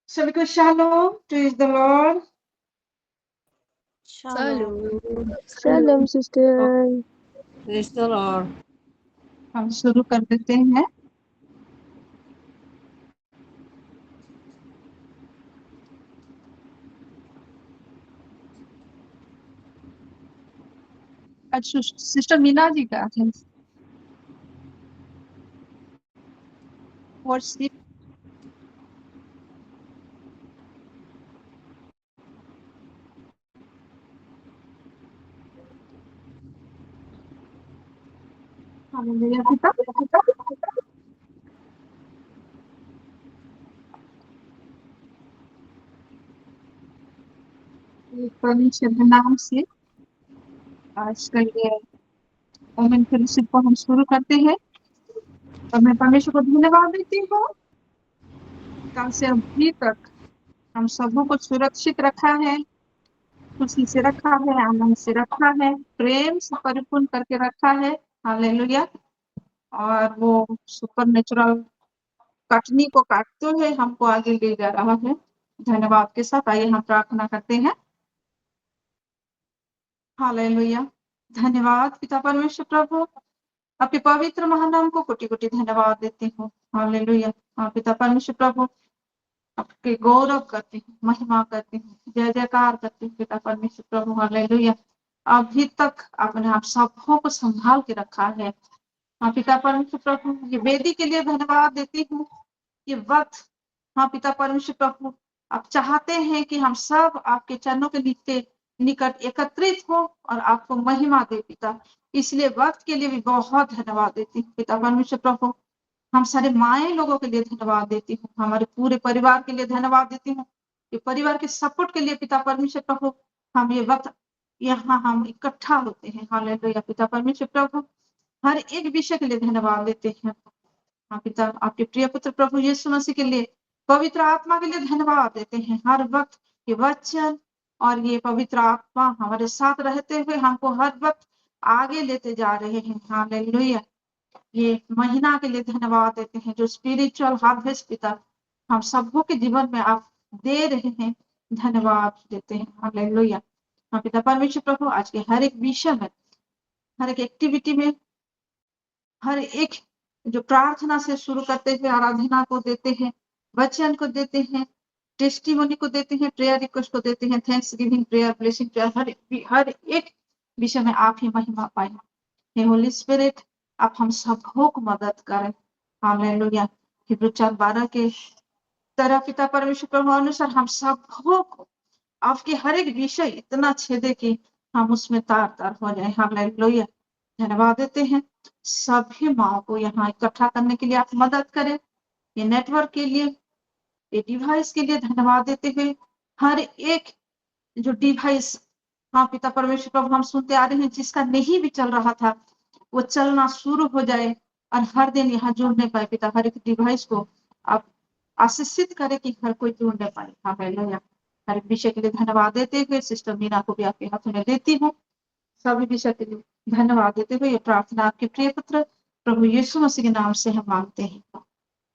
Shall we go shalom? Praise the Lord. Shalom. Shalom, sister. Praise the Lord. हम शुरू कर देते हैं। आज सिस्टर मीना जी का है। वर्शिप हालेलुया पिता। परमेश्वर के नाम से आज का ये वोमेन फेलोशिप को हम शुरू करते हैं और मैं परमेश्वर को धन्यवाद देती हूँ। कल से अभी तक हम सबों को सुरक्षित रखा है, खुशी से रखा है, आनंद से रखा है, प्रेम से परिपूर्ण करके रखा है। हालेलुया। और वो सुपर नेचुरल कटनी को काटते हुए हमको आगे ले जा रहा है। धन्यवाद के साथ आइए हम प्रार्थना करते हैं। हालेलुया। धन्यवाद पिता परमेश्वर प्रभु, आपके पवित्र महानाम को कोटि-कोटि धन्यवाद देती हूँ। हालेलुया। हाँ पिता परमेश्वर प्रभु, आपके गौरव करती हूँ, महिमा करती हूँ, जय जयकार करती हूँ पिता परमेश्वर प्रभु। हालेलुया। अभी तक आपने आप सबों को संभाल के रखा है। हाँ पिता परमेश्वर प्रभु, ये वेदी के लिए धन्यवाद देती हूँ। ये वक्त, हाँ पिता परमेश्वर प्रभु, आप चाहते हैं कि हम सब आपके चरणों के नीचे निकट एकत्रित हो और आपको महिमा दे पिता। इसलिए वक्त के लिए भी बहुत धन्यवाद देती हूँ पिता परमेश्वर प्रभु। हम सारे माए लोगों के लिए धन्यवाद देती हूँ, हमारे पूरे परिवार के लिए धन्यवाद देती हूँ। ये परिवार के सपोर्ट के लिए पिता परमेश्वर प्रभु, हम ये वक्त यहाँ हम इकट्ठा होते हैं। हालेलुया पिता परमेश्वर प्रभु, हर एक विषय के लिए धन्यवाद देते हैं। हाँ पिता, आपके प्रिय पुत्र प्रभु यीशु मसीह के लिए, पवित्र आत्मा के लिए धन्यवाद देते हैं। हर वक्त ये वचन और ये पवित्र आत्मा हमारे साथ रहते हुए हमको हर वक्त आगे लेते जा रहे हैं। हालेलुया। ये महीना के लिए धन्यवाद देते हैं जो स्पिरिचुअल हार्वेस्ट पिता हम सबों के जीवन में आप दे रहे हैं। धन्यवाद देते हैं। हालेलुया। हाँ पिता परमेश्वर प्रभु, आज के हर एक विषय में, हर एक एक्टिविटी में, हर एक जो प्रार्थना से शुरू करते हुए आराधना को देते हैं, वचन को देते हैं, टेस्टिमोनी को देते हैं, प्रेयर रिक्वेस्ट को देते हैं, thanksgiving prayer, blessing prayer, हर एक विषय में आप ही महिमा पाए। हे होली स्पिरिट, आप हम सबों को मदद करें। हालेलुया। हिब्रू 4:12 के तरह पिता परमेश्वर प्रभु अनुसार हम सबों को आपके हर एक विषय इतना छेदे कि हम उसमें तार-तार हो जाए। हालेलुया। धन्यवाद देते हैं। सभी माओ को यहाँ इकट्ठा करने के लिए आप मदद करें। ये नेटवर्क के लिए, ये डिवाइस के लिए धन्यवाद देते हुए, हर एक जो डिवाइस, हाँ पिता परमेश्वर प्रभु, हम सुनते आ रहे हैं जिसका नहीं भी चल रहा था, वो चलना शुरू हो जाए और हर दिन यहाँ जुड़ने पाए पिता। हर एक डिवाइस को आप आशीषित करें कि हर कोई जुड़ने पाए। हालेलुया। हर एक विषय के लिए धन्यवाद देते हुए सिस्टर मीना को भी आपके हाथों में देती हूँ। सभी विषय के लिए धन्यवाद देते हुए ये प्रार्थना आपके प्रिय पुत्र प्रभु यीशु मसीह के नाम से हम मांगते हैं।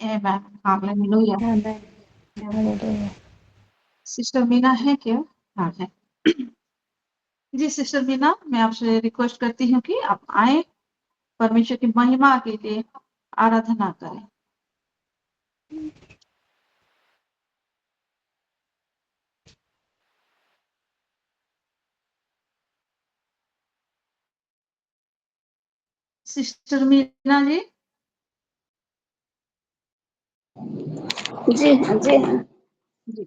आमेन। हालेलुया। Hallelujah. सिस्टर मीना है क्या? हाँ है। जी सिस्टर मीना, मैं आपसे रिक्वेस्ट करती हूँ कि आप आए, परमेश्वर की महिमा के लिए आराधना करें। सिस्टर मीना जी। जी हाँ, जी हाँ। जी।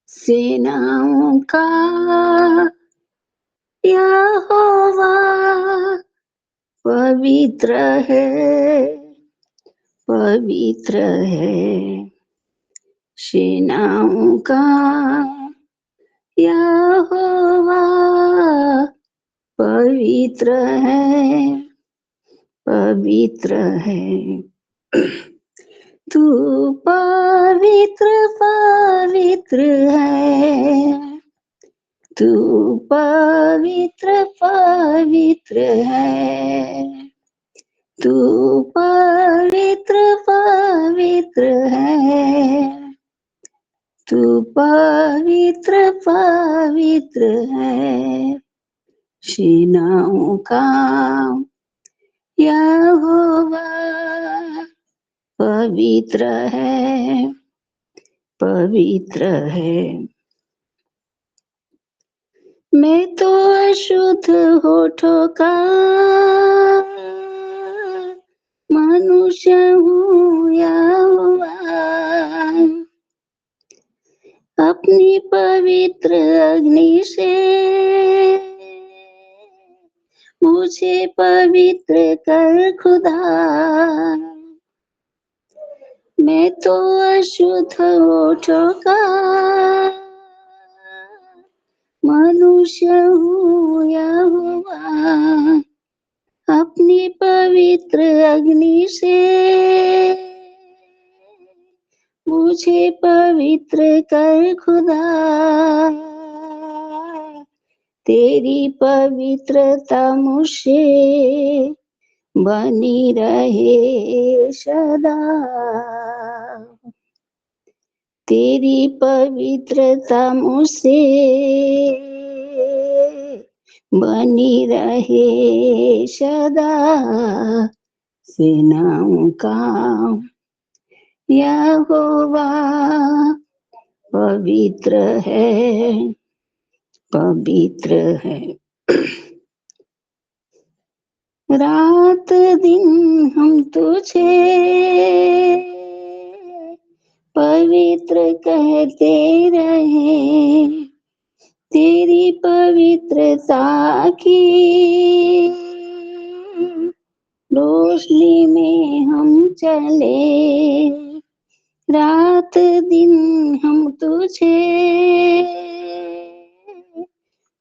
सेनाओं का यहोवा पवित्र है, पवित्र है। सेनाओं का यहोवा पवित्र है, पवित्र है। तू पवित्र पवित्र है, तू पवित्र पवित्र है, तू पवित्र पवित्र है, तू पवित्र पवित्र है, सेनाओं का यहोवा पवित्र है, पवित्र है। मैं तो अशुद्ध होठों का मनुष्य हूँ यहोवा, अपनी पवित्र अग्नि से मुझे पवित्र कर खुदा। मैं तो अशुद्ध होठों का मनुष्य हूँ यहोवा, अपनी पवित्र अग्नि से मुझे पवित्र कर खुदा। तेरी पवित्रता मुझसे बनी रहे सदा, तेरी पवित्रता मुझसे बनी रहे सदा। सेनाओं का यहोवा पवित्र है, पवित्र है। रात दिन हम तुझे पवित्र कहते रहे, तेरी पवित्रता की रोशनी में हम चले। रात दिन हम तुझे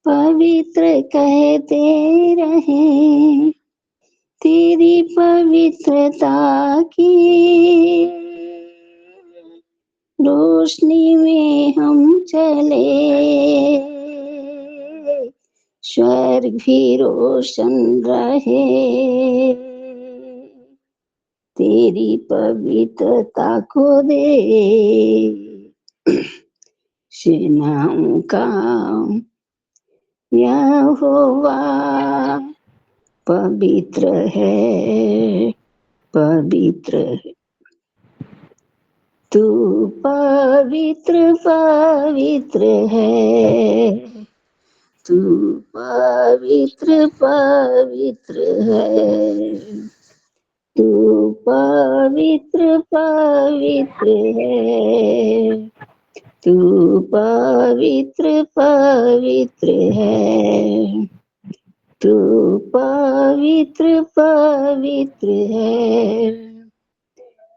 पवित्र कहते रहे, तेरी पवित्रता की रोशनी में हम चले। स्वर्ग भी रोशन रहे, तेरी पवित्रता को दे। सेनाओं का यहोवा पवित्र है, पवित्र है। तू पवित्र पवित्र है, तू पवित्र पवित्र है, तू पवित्र पवित्र है, तू पवित्र पवित्र है, तू पवित्र पवित्र है,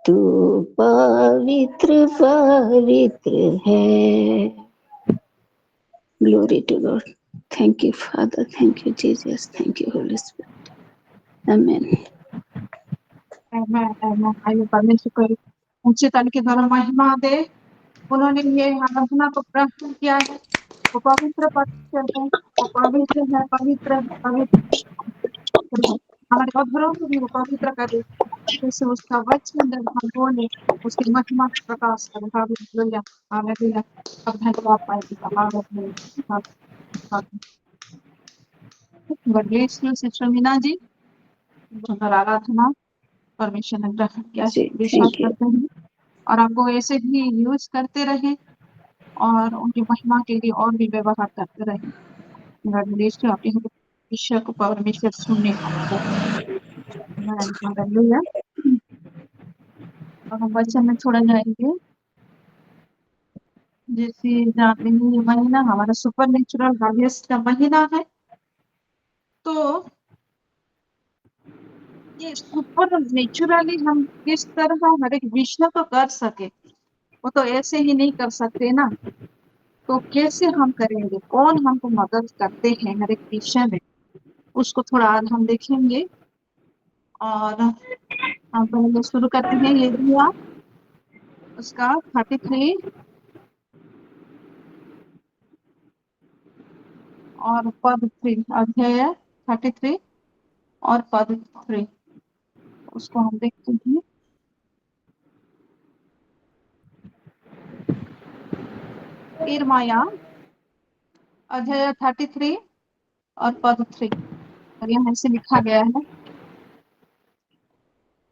तू पवित्र पवित्र है। Glory to God. Thank you, Father. Thank you, Jesus. Thank you, Holy Spirit. Amen. आइए परमेश्वर को ऊंचे तन के द्वारा महिमा दे। उन्होंने ये आराधना को प्राप्त किया है, वो पवित्र पवित्र है, वो पवित्र है, पवित्र है, पवित्र है। हमारे अधरों को भी वो पवित्र करे, जैसे उसका वचन जब हम बोले उसकी महिमा का प्रकाश करे। Hallelujah, hallelujah. अब धन्यवाद पाएगी, hallelujah. God bless you sister Meena ji, सुंदर आराधना परमेश्वर ने ग्रहण किया है, विश्वास Thank you. करते हैं और आपको ऐसे भी यूज करते रहे और उनकी महिमा के लिए और भी व्यवहार करते रहे। God bless you. आपके विषय को परमेश्वर सुनने का हालेलुया। और हम वचन में थोड़ा जाएंगे। जैसे जानते हैं ये महीना हमारा सुपर नेचुरल हार्वेस्ट का महीना है, तो ये सुपर नेचुरली हम किस तरह हर एक विषय को कर सके, वो तो ऐसे ही नहीं कर सकते ना। तो कैसे हम करेंगे, कौन हमको मदद करते हैं हर एक विषय में, उसको थोड़ा आज हम देखेंगे। और हम पहले शुरू करते हैं ये दिया उसका 33 और पद 3, अध्याय 33 और पद 3, उसको हम देखते हैं। इरमाया अध्याय 33 और पद 3, और यहाँ से लिखा गया है,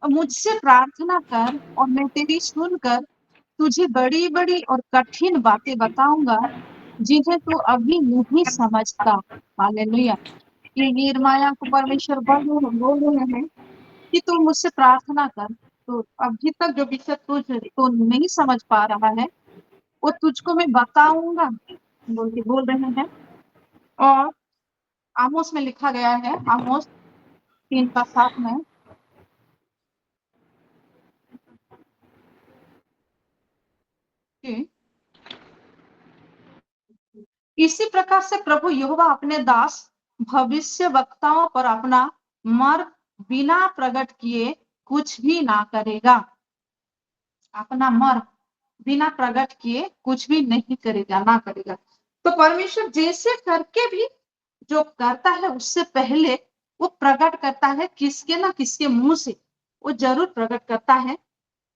मुझसे प्रार्थना कर और मैं तेरी सुनकर तुझे बड़ी बड़ी और कठिन बातें बताऊंगा जिन्हें तू अभी नहीं समझता। हालेलुया। ये यिर्मयाह को परमेश्वर बोल रहे हैं कि तू मुझसे प्रार्थना कर, तो अभी तक जो विषय तू नहीं समझ पा रहा है वो तुझको मैं बताऊंगा बोल रहे हैं। और आमोस में लिखा गया है, आमोस 3:7 में, कि इसी प्रकार से प्रभु यहोवा अपने दास भविष्य वक्ताओं पर अपना मर्म बिना प्रकट किए कुछ भी ना करेगा। अपना मर्म बिना प्रकट किए कुछ भी नहीं करेगा, ना करेगा। तो परमेश्वर जैसे करके भी जो करता है उससे पहले वो प्रकट करता है, किसके ना किसके मुंह से वो जरूर प्रकट करता है।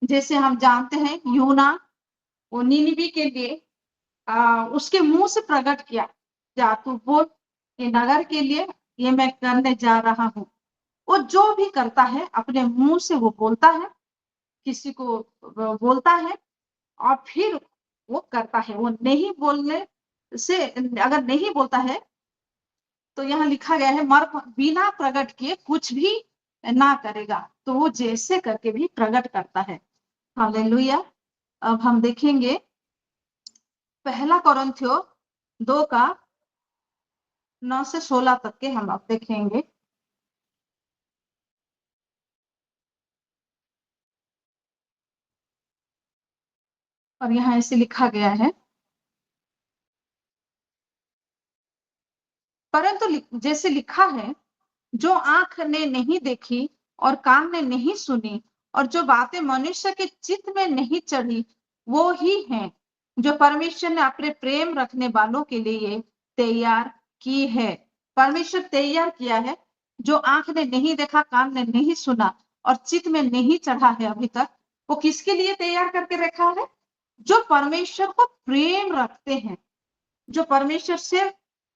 जैसे हम जानते हैं यूना वो नीनिवे के लिए उसके मुंह से प्रकट किया, जा तू बोल ये नगर के लिए ये मैं करने जा रहा हूँ। वो जो भी करता है अपने मुंह से वो बोलता है, किसी को बोलता है और फिर वो करता है। वो नहीं बोलने से, अगर नहीं बोलता है तो यहाँ लिखा गया है मर्म बिना प्रकट किए कुछ भी ना करेगा, तो वो जैसे करके भी प्रकट करता है। हालेलुया। अब हम देखेंगे पहला कोरिन्थियों 2 का 9 से 16 तक के हम अब देखेंगे। और यहाँ ऐसे लिखा गया है, परंतु जैसे लिखा है, जो आंख ने नहीं देखी और कान ने नहीं सुनी और जो बातें मनुष्य के चित्त में नहीं चढ़ी वो ही हैं जो परमेश्वर ने अपने प्रेम रखने वालों के लिए तैयार की है। परमेश्वर तैयार किया है, जो आंख ने नहीं देखा, कान ने नहीं सुना और चित्त में नहीं चढ़ा है अभी तक, वो किसके लिए तैयार करके रखा है? जो परमेश्वर को प्रेम रखते हैं, जो परमेश्वर से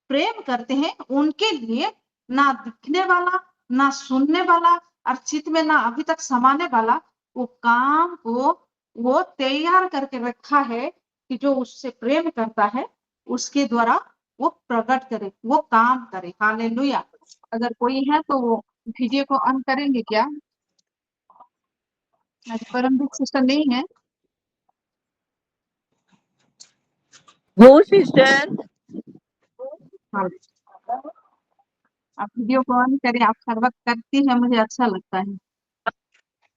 प्रेम करते हैं, उनके लिए ना दिखने वाला, ना सुनने वाला और चित्त में ना अभी तक समाने वाला वो काम को वो तैयार करके रखा है कि जो उससे प्रेम करता है उसके द्वारा वो प्रकट करे, वो काम करे। हालेलुया। अगर कोई है तो वो वीडियो को ऑन करेंगे क्या? आज परमदीप सिस्टर नहीं है। हो सिस्टर। हाँ, आप वीडियो को ऑन करें, आप हर वक्त करती है, मुझे अच्छा लगता है।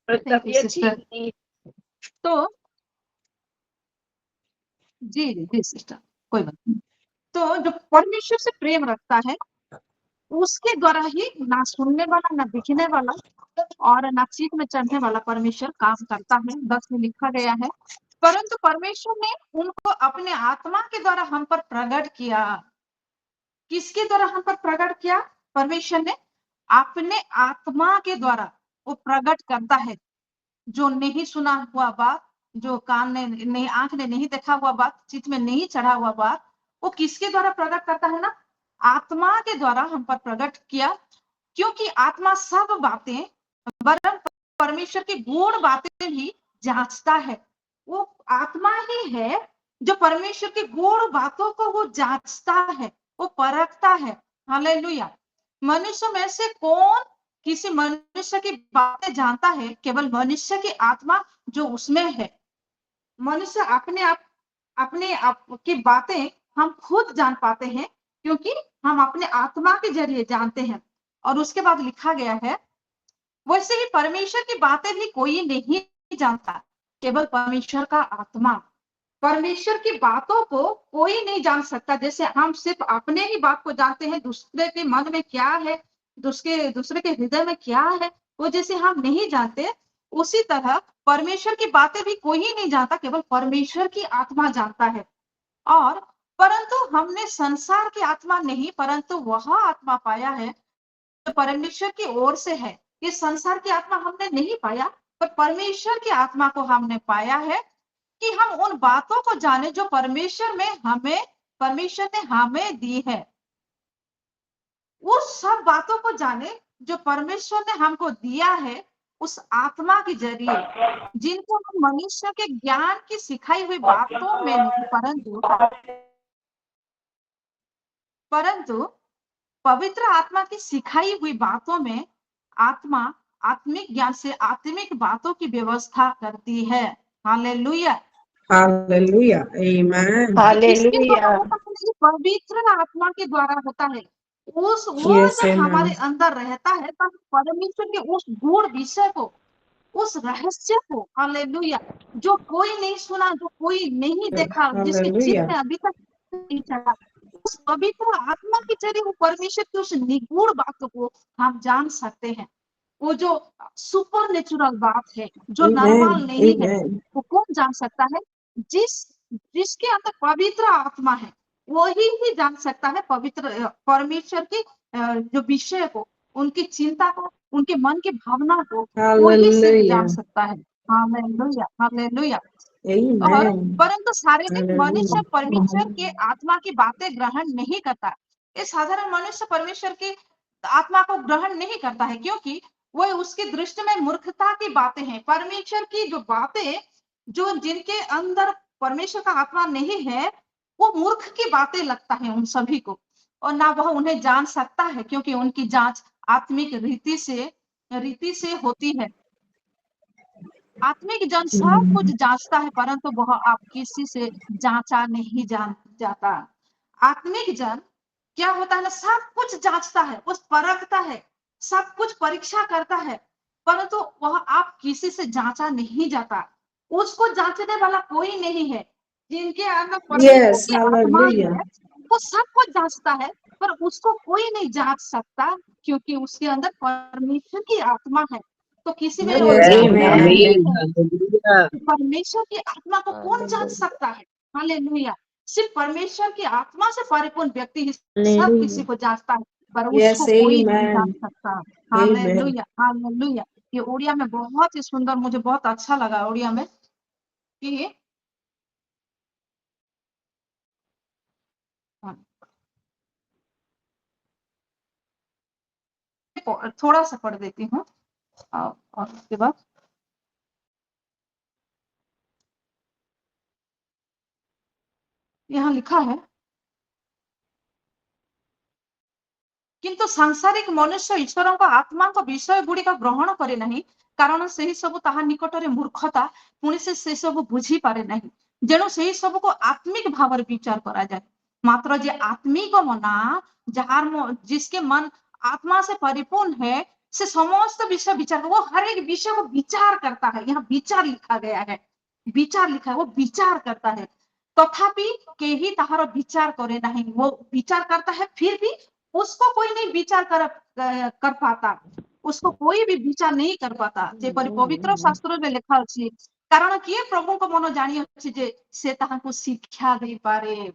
थैंक यू तबीयत सिस्टर। ठीक नहीं। तो जी जी सिस्टर, कोई बात नहीं। तो जो परमेश्वर से प्रेम रखता है उसके द्वारा ही ना सुनने वाला, ना दिखने वाला और ना चित्त में चढ़ने वाला परमेश्वर काम करता है। 10 में लिखा गया है, परंतु परमेश्वर ने उनको अपने आत्मा के द्वारा हम पर प्रकट किया। किसके द्वारा हम पर प्रकट किया? परमेश्वर ने अपने आत्मा के द्वारा वो प्रकट करता है। जो नहीं सुना हुआ बात, जो कान ने नहीं, आंख ने नहीं देखा हुआ बात, चित्त में नहीं चढ़ा हुआ बात, वो किसके द्वारा प्रकट करता है ना? आत्मा के द्वारा हम पर प्रकट किया। क्योंकि आत्मा सब बातें वरन परमेश्वर की गूढ़ बातें भी जांचता है। वो आत्मा ही है जो परमेश्वर की गूढ़ बातों को वो जांचता है, वो परखता है। हालेलुया। मनुष्य में से कौन किसी मनुष्य की बातें जानता है? केवल मनुष्य की आत्मा जो उसमें है। मनुष्य अपने आप की बातें हम खुद जान पाते हैं, क्योंकि हम अपने आत्मा के जरिए जानते हैं। और उसके बाद लिखा गया है, वैसे ही परमेश्वर की बातें भी कोई नहीं जानता, केवल परमेश्वर का आत्मा। परमेश्वर की बातों को कोई नहीं जान सकता। जैसे हम सिर्फ अपने ही बात को जानते हैं, दूसरे के मन में क्या है, दूसरे के हृदय में क्या है, वो जैसे हम नहीं जानते, उसी तरह परमेश्वर की बातें भी कोई ही नहीं जानता, केवल परमेश्वर की आत्मा जानता है। और परंतु हमने संसार की आत्मा नहीं, परंतु वह आत्मा पाया है जो परमेश्वर की ओर से है। ये संसार की आत्मा हमने नहीं पाया, पर परमेश्वर की आत्मा को हमने पाया है कि हम उन बातों को जाने जो परमेश्वर ने हमें दी है। उस सब बातों को जाने जो परमेश्वर ने हमको दिया है उस आत्मा के जरिए, जिनको हम मनुष्य के ज्ञान की सिखाई हुई बातों में नहीं, परंतु पवित्र आत्मा की सिखाई हुई बातों में आत्मा आत्मिक ज्ञान से आत्मिक बातों की व्यवस्था करती है। हालेलुया। Hallelujah. Amen. इसके द्वारा Hallelujah. होता है, ये पवित्र आत्मा के द्वारा होता है। वो Yes, जब हमारे amen. अंदर रहता है तब परमेश्वर के उस गूढ़ विषय को, उस रहस्य को, हालेलुया, जो कोई नहीं सुना, जो कोई नहीं देखा, जिसके चित्त Hallelujah. में अभी तक नहीं चला, उस पवित्र आत्मा के जरिए वो परमेश्वर की उस निगूढ़ बातों को हम जान सकते हैं। वो जो सुपर नेचुरल बात है, जो नॉर्मल Amen. नहीं है, Amen. वो कौन जान सकता है? जिसके अंदर पवित्र आत्मा है, वही ही जान सकता है पवित्र परमेश्वर की जो विषय को, उनकी चिंता को, उनके मन की भावना को, वही सिर्फ जान Hallelujah. सकता है। Hallelujah, hallelujah. और Amen. परंतु शारीरिक मनुष्य Hallelujah. परमेश्वर के आत्मा की बातें ग्रहण नहीं करता। ये साधारण मनुष्य परमेश्वर की आत्मा को ग्रहण नहीं करता है, क्योंकि वो उसकी दृष्टि में मूर्खता की बातें हैं। परमेश्वर की जो बातें, जो जिनके अंदर परमेश्वर का आत्मा नहीं है, वो मूर्ख की बातें लगता है उन सभी को, और ना वह उन्हें जान सकता है, क्योंकि उनकी जांच आत्मिक रीति से होती है। आत्मिक जन सब कुछ जांचता है, परंतु वह आप किसी से जांचा नहीं जाता। आत्मिक जन क्या होता है ना, सब कुछ जांचता है, उस परखता है, सब कुछ परीक्षा करता है, परंतु वह आप किसी से जांचा नहीं जाता। उसको जांचने वाला कोई नहीं है। जिनके अंदर परमेश्वर Yes, की आत्मा hallelujah. है, वो सब कुछ जांचता है, पर उसको कोई नहीं जांच सकता, क्योंकि उसके अंदर परमेश्वर की आत्मा है। तो किसी में वो Yes, जांचता Amen. नहीं amen. है। Hallelujah. परमेश्वर की आत्मा को कौन जान Hallelujah. सकता है? हालेलुया। सिर्फ परमेश्वर की आत्मा से परिपूर्ण व्यक्ति ही सब किसी Hallelujah. को जानता है, पर Yes, उसको कोई नहीं जान amen. सकता। Amen. Hallelujah, hallelujah. ये उड़िया में बहुत ही सुंदर, मुझे बहुत अच्छा लगा उड़िया में कि थोड़ा सा पढ़ देती हूँ और उसके बाद यहाँ लिखा है, किंतु सांसारिक मनुष्य ईश्वरଙ୍କ आत्माଙ୍କ विषय गुड़िक ग्रहण करे नहीं, कारण ସେହି ସବୁ ତାହା ନିକଟରେ ମୂର୍ଖତା, ପୁଣି ସେ ସବୁ ବୁଝି ପାରେ ନାହିଁ। ଯେଣୁ ସେହି ସବୁକୁ आत्मिक भाବରେ विचार କରାଯାଏ। मात्र जे आत्मिक मना, जिसके मन आत्मा से परिपूर्ण है, से समस्त विषय विचार, वो हर एक विषय को विचार करता है। यहाँ विचार लिखा गया है, विचार लिखा है, वो विचार करता है। तथापि केही ताहार विचार करे नहीं। वो विचार करता है, फिर भी उसको कोई नहीं विचार कर पाता, उसको कोई भी विचार नहीं कर पाता। जेपरि पवित्र शास्त्र में लिखा अछि, कारण किए प्रभु को मन जानी अछि जे से ताहाको शिक्षा दे पारे।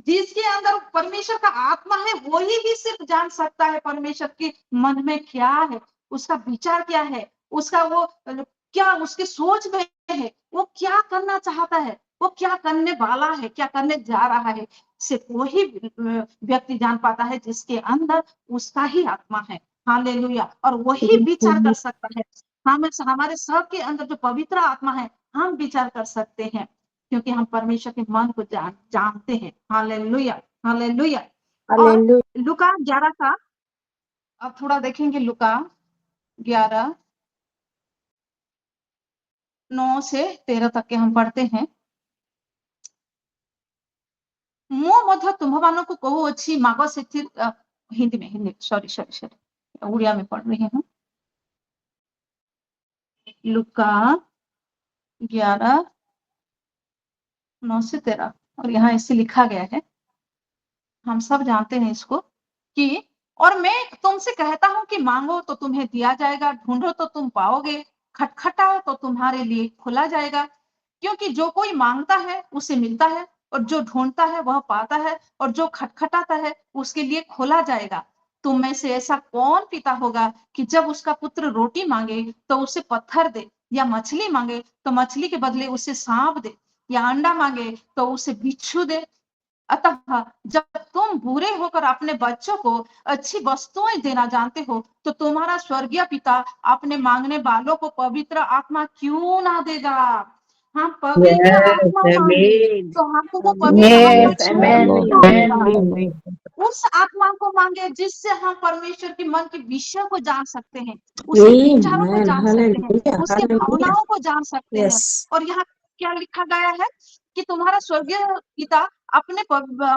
जिसके अंदर परमेश्वर का आत्मा है, वही भी सिर्फ जान सकता है परमेश्वर के मन में क्या है, उसका विचार क्या है, उसका वो क्या उसकी सोच में है, वो क्या करना चाहता है, वो क्या करने वाला है, क्या करने जा रहा है, सिर्फ वही व्यक्ति जान पाता है जिसके अंदर उसका ही आत्मा है। हालेलुया। और वही विचार कर सकता है। हमारे सबके अंदर जो पवित्र आत्मा है, हम विचार कर सकते हैं, क्योंकि हम परमेश्वर के मन को जानते हैं। Hallelujah, hallelujah. और Hallelujah. लुका 11 का अब थोड़ा देखेंगे, लुका 11 9 से 13 तक के हम पढ़ते हैं। ମୁଁ ମଧ୍ୟ ତୁମମାନଙ୍କୁ କହୁଅଛି, ମାଗ ସେଥି हिंदी सॉरी उड़िया में पढ़ रही हूँ। लुका 11 9 से 13, और यहाँ ऐसे लिखा गया है, हम सब जानते हैं इसको, कि और मैं तुमसे कहता हूं कि मांगो तो तुम्हें दिया जाएगा, ढूंढो तो तुम पाओगे, खटखटाओ तो तुम्हारे लिए खुला जाएगा। क्योंकि जो कोई मांगता है उसे मिलता है, और जो ढूंढता है वह पाता है, और जो खटखटाता है उसके लिए खोला जाएगा। तुम में से ऐसा कौन पिता होगा कि जब उसका पुत्र रोटी मांगे तो उसे पत्थर दे, या मछली मांगे तो मछली के बदले उसे सांप दे, या अंडा मांगे तो उसे बिच्छू दे? अतः जब तुम बुरे होकर अपने बच्चों को अच्छी वस्तुएं देना जानते हो, तो तुम्हारा स्वर्गीय पिता अपने मांगने वालों को पवित्र आत्मा क्यों ना देगा? हम पवित्र Yes, आत्मा मांगे amen. तो हमको वो पवित्र आत्मा Yes, क्यों Yes, amen, नहीं Lord. देगा? amen. उस आत्मा को मांगे जिससे हम परमेश्वर के मन के विषय को जान सकते हैं, उसके विचारों को Amen. जान सकते हैं, Hallelujah. उसके Hallelujah. भावनाओं को जान सकते हैं। Yes. और यहाँ क्या लिखा गया है कि तुम्हारा स्वर्गीय पिता अपने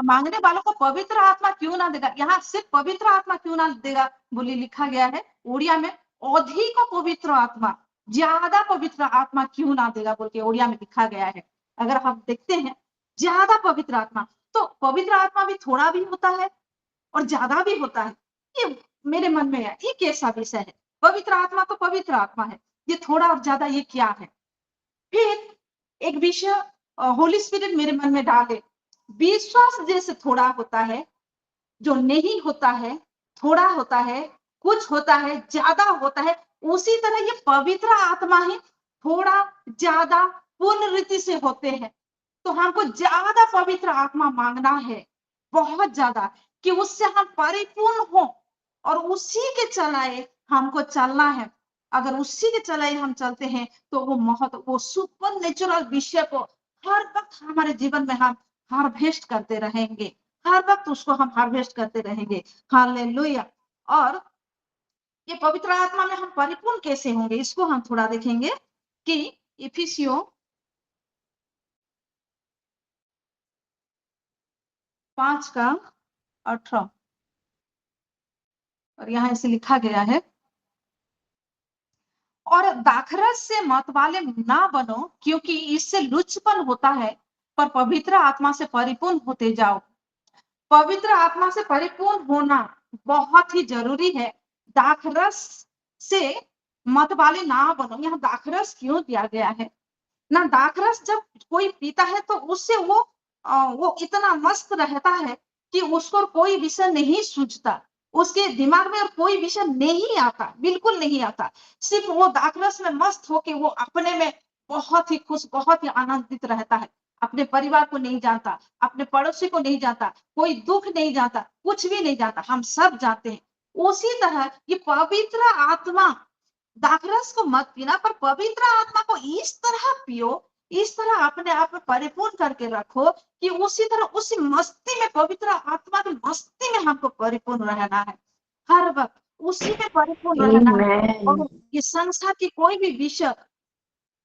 मांगने वालों को पवित्र आत्मा क्यों ना देगा? यहाँ सिर्फ पवित्र आत्मा क्यों ना देगा बोले लिखा गया है उड़िया में, अधिक पवित्र आत्मा, ज्यादा पवित्र आत्मा क्यों ना देगा बोल के उड़िया में लिखा गया है। अगर हम देखते हैं ज्यादा पवित्र आत्मा, तो पवित्र आत्मा भी थोड़ा भी होता है और ज्यादा भी होता है। ये मेरे मन में है, ये कैसा विषय है? पवित्र आत्मा तो पवित्र आत्मा है, ये थोड़ा और ज्यादा ये क्या है? फिर एक विषय होली स्पिरिट मेरे मन में डाले, विश्वास जैसे थोड़ा होता है, जो नहीं होता है, थोड़ा होता है, कुछ होता है, ज्यादा होता है, उसी तरह ये पवित्र आत्मा ही थोड़ा ज्यादा पूर्ण रीति से होते हैं। तो हमको ज्यादा पवित्र आत्मा मांगना है, बहुत ज्यादा, कि उससे हम परिपूर्ण हो और उसी के चलाए हमको चलना है। अगर उसी के चलाए हम चलते हैं तो वो सुपर नेचुरल विषय को हर वक्त हमारे जीवन में हम हार्वेस्ट करते रहेंगे, हर वक्त उसको हम हार्वेस्ट करते रहेंगे। हालेलुया। और ये पवित्र आत्मा में हम परिपूर्ण कैसे होंगे, इसको हम थोड़ा देखेंगे कि इफिसियों 5:18 और यहाँ इसे लिखा गया है, और दाखरस से मतवाले ना बनो, क्योंकि इससे लुचपन होता है, पर पवित्र आत्मा से परिपूर्ण होते जाओ। पवित्र आत्मा से परिपूर्ण होना बहुत ही जरूरी है। दाखरस से मतवाले ना बनो, यहाँ दाखरस क्यों दिया गया है ना? दाखरस जब कोई पीता है तो उससे वो इतना मस्त रहता है कि उसको कोई विषय नहीं सूझता, उसके दिमाग में और कोई विषय नहीं आता, बिल्कुल नहीं आता। सिर्फ वो दाखरस में मस्त होके वो अपने में बहुत ही खुश, बहुत ही आनंदित रहता है। अपने परिवार को नहीं जानता, अपने पड़ोसी को नहीं जानता, कोई दुख नहीं जानता, कुछ भी नहीं जानता, हम सब जानते हैं। उसी तरह ये पवित्र आत्मा, दाखरस को मत पीना, पर पवित्र आत्मा को इस तरह पियो, इस तरह अपने आप में परिपूर्ण करके रखो कि उसी तरह उसी मस्ती में, पवित्र आत्मा की मस्ती में हमको परिपूर्ण रहना है, हर वक्त उसी में परिपूर्ण रहना है। Amen. और ये संसार की कोई भी विषय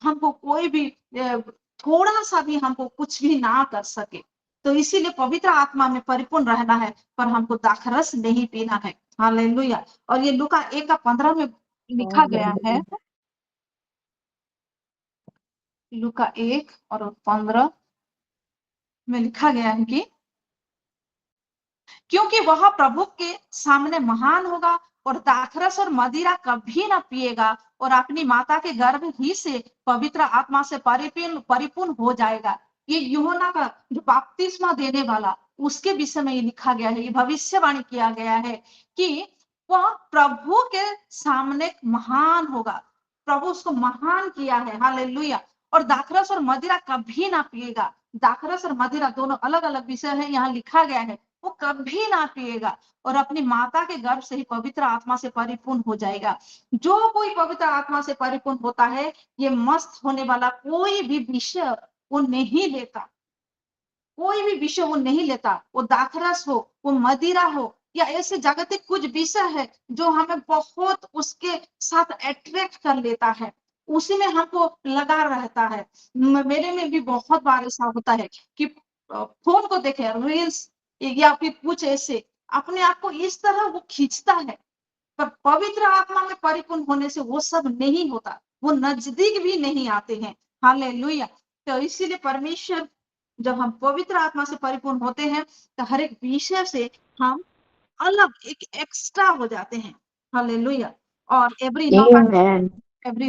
हमको कोई भी थोड़ा सा भी हमको कुछ भी ना कर सके। तो इसीलिए पवित्र आत्मा में परिपूर्ण रहना है, पर हमको दाखरस नहीं पीना है। हालेलुया। और ये लूका 1:15 में लिखा गया है, लूका 1:15 में लिखा गया है कि क्योंकि वह प्रभु के सामने महान होगा और दाखरस और मदिरा कभी ना पिएगा, और अपनी माता के गर्भ ही से पवित्र आत्मा से परिपूर्ण हो जाएगा। ये यूहन्ना का जो बपतिस्मा देने वाला, उसके विषय में ये लिखा गया है, ये भविष्यवाणी किया गया है कि वह प्रभु के सामने महान होगा, प्रभु उसको महान किया है। हालेलुया। और दाखरस और मदिरा कभी ना पिएगा। दाखरस और मदिरा दोनों अलग अलग विषय है, यहाँ लिखा गया है, वो कभी ना पिएगा, और अपनी माता के गर्भ से ही पवित्र आत्मा से परिपूर्ण हो जाएगा। जो कोई पवित्र आत्मा से परिपूर्ण होता है, ये मस्त होने वाला कोई भी विषय वो नहीं लेता, कोई भी विषय वो नहीं लेता। वो दाखरस हो, वो मदिरा हो, या ऐसे जागतिक कुछ विषय है जो हमें बहुत उसके साथ अट्रैक्ट कर लेता है, उसी में हमको लगा रहता है। मेरे में भी बहुत बार ऐसा होता है कि फोन को देखे, रील्स या फिर कुछ ऐसे अपने आप को इस तरह वो खींचता है, पर पवित्र आत्मा में परिपूर्ण होने से वो सब नहीं होता, वो नजदीक भी नहीं आते हैं। हालेलुया। तो इसीलिए परमेश्वर, जब हम पवित्र आत्मा से परिपूर्ण होते हैं तो हर एक विषय से हम अलग एक एक्स्ट्रा हो जाते हैं। हालेलुया। और एवरी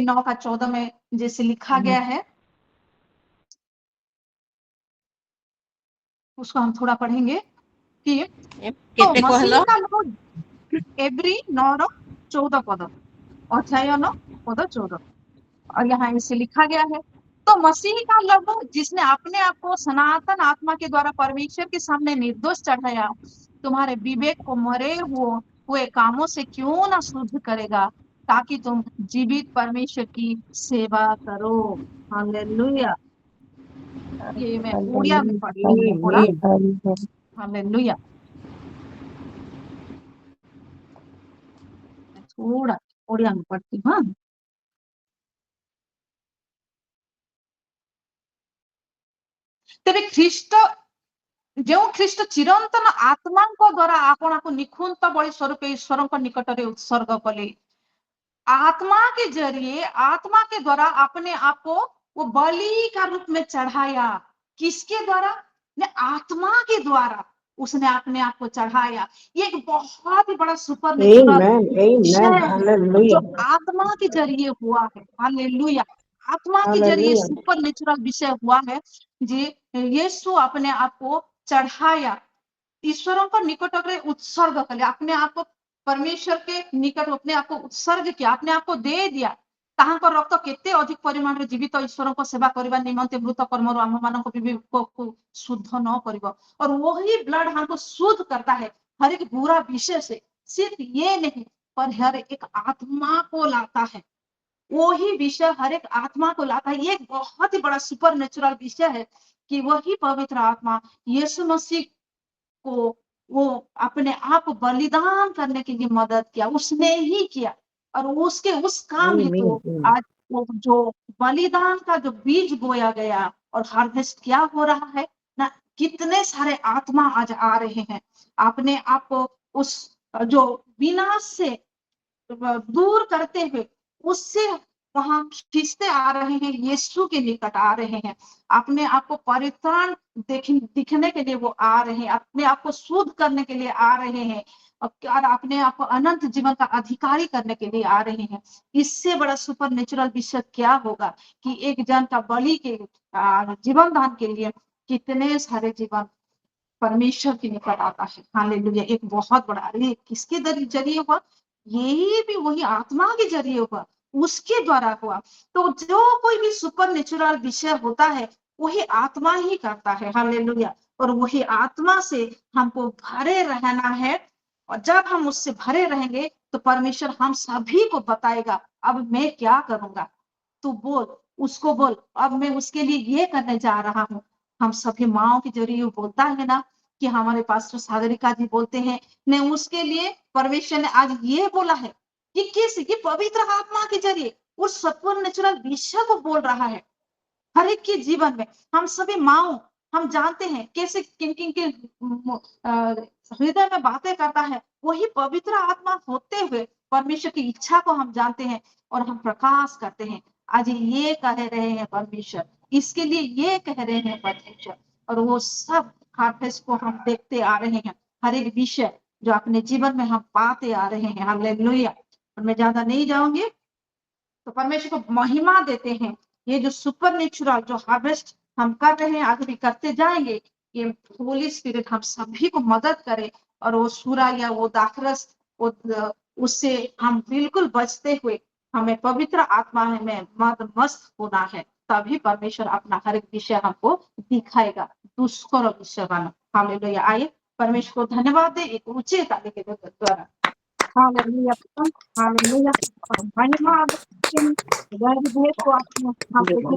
9:14 में जैसे लिखा गया है, उसको हम थोड़ा पढ़ेंगे कि तो କେते मसीह कहलो का लोग एब्री 9:14 पद अध्याय 9 पद 14 और यहाँ इसे लिखा गया है तो मसीह का लहू जिसने अपने आप को सनातन आत्मा के द्वारा परमेश्वर के सामने निर्दोष चढ़ाया तुम्हारे विवेक को मरे हुए कामों से क्यों ना शुद्ध करेगा ताकि तुम जीवित परमेश्वर की सेवा करो। हालेलुया। ये मैं उड़िया में पढ़ती हूँ थोड़ा। हालेलुया। थोड़ा उड़िया में पढ़ती हूँ। तेरे ख्रीष्ट जो ख्रीष्ट चिरंतन आत्मा द्वारा आपना को निखुंत बलि स्वरूप ईश्वर निकट में उत्सर्ग कले आत्मा के जरिए आत्मा के द्वारा अपने आप को वो बलि का रूप में चढ़ाया। किसके द्वारा? ने आत्मा के द्वारा उसने अपने आप को चढ़ाया। ये एक बहुत ही बड़ा सुपर नेचुरल विषय है जो आत्मा के जरिए हुआ है। हालेलुया। आत्मा के जरिए सुपर नेचुरल विषय हुआ है जी। यीशु अपने आप को चढ़ाया ईश्वरों को निकट उत्सर्ग कर लिया अपने आप को परमेश्वर के निकट अपने आप को उत्सर्ग किया अपने आप को दे दिया। ताहांको रक्त केते अधिक परिमाण रे जीवित ईश्वरों को सेवा करबा निमंते मृत कर्म रो आम मानक को शुद्ध न करिवो और वही ब्लड हमको शुद्ध करता है हर एक बुरा विषय से। सिर्फ ये नहीं पर हर एक आत्मा को लाता है। वही विषय हर एक आत्मा को लाता है। ये एक बहुत ही बड़ा सुपर नेचुरल विषय है कि वही पवित्र आत्मा यीशु मसीह को वो अपने आप को बलिदान करने के लिए मदद किया। उसने ही किया और उसके उस काम हेतु आज वो जो बलिदान का जो बीज बोया गया और हार्वेस्ट क्या हो रहा है ना। कितने सारे आत्मा आज आ रहे हैं अपने आप को उस जो विनाश से दूर करते हुए उससे वहां खींचते आ रहे हैं। यीशु के निकट आ रहे हैं। अपने आप को परित्राण दिखने के लिए वो आ रहे हैं। अपने आप को शुद्ध करने के लिए आ रहे हैं और अपने आप को अनंत जीवन का अधिकारी करने के लिए आ रहे हैं। इससे बड़ा सुपर नेचुरल विषय क्या होगा कि एक जन का बलि के जीवन दान के लिए कितने सारे जीवन परमेश्वर के निकट आता है। हालेलुया। एक बहुत बड़ा किसके जरिए हुआ? यही भी वही आत्मा के जरिए हुआ उसके द्वारा हुआ। तो जो कोई भी सुपर नेचुरल विषय होता है वही आत्मा ही करता है। हालेलुया। और वही आत्मा से हमको भरे रहना है और जब हम उससे भरे रहेंगे तो परमेश्वर हम सभी को बताएगा अब मैं क्या करूंगा। तू बोल उसको बोल अब मैं उसके लिए ये करने जा रहा हूँ। हम सभी माओ के जरिए बोलता है ना कि हमारे पास तो सागरिका जी बोलते हैं ने उसके लिए परमेश्वर ने आज ये बोला है कि किस पवित्र आत्मा के जरिए उस सुपर नेचुरल विषय को बोल रहा है हर एक के जीवन में। हम सभी माओ हम जानते हैं कैसे किन किन के हृदय में बातें करता है। वही पवित्र आत्मा होते हुए परमेश्वर की इच्छा को हम जानते हैं और हम प्रकाश करते हैं। आज ये कह रहे हैं परमेश्वर इसके लिए ये कह रहे हैं परमेश्वर और वो सब हार्वेस्ट को हम देखते आ रहे हैं। हर एक विषय जो अपने जीवन में हम पाते आ रहे हैं। हालेलुया। और मैं ज्यादा नहीं जाऊंगी तो परमेश्वर को महिमा देते हैं। ये जो सुपर नेचुरल जो हार्वेस्ट हम कर रहे हैं आगे भी करते जाएंगे। ये होली स्पिरिट हम सभी को मदद करे और वो सूरा या वो दाखरस उससे हम बिल्कुल बचते हुए हमें पवित्र आत्मा में मद मस्त होना है। तभी परमेश्वर अपना हर एक विषय हमको दिखाएगा दुष्कर विषय बना। हालेलुया। आइए परमेश्वर को धन्यवाद दे एक ऊंचे ताली के द्वारा। हालेलुया। हालेलुया। महिमा को आपने हमको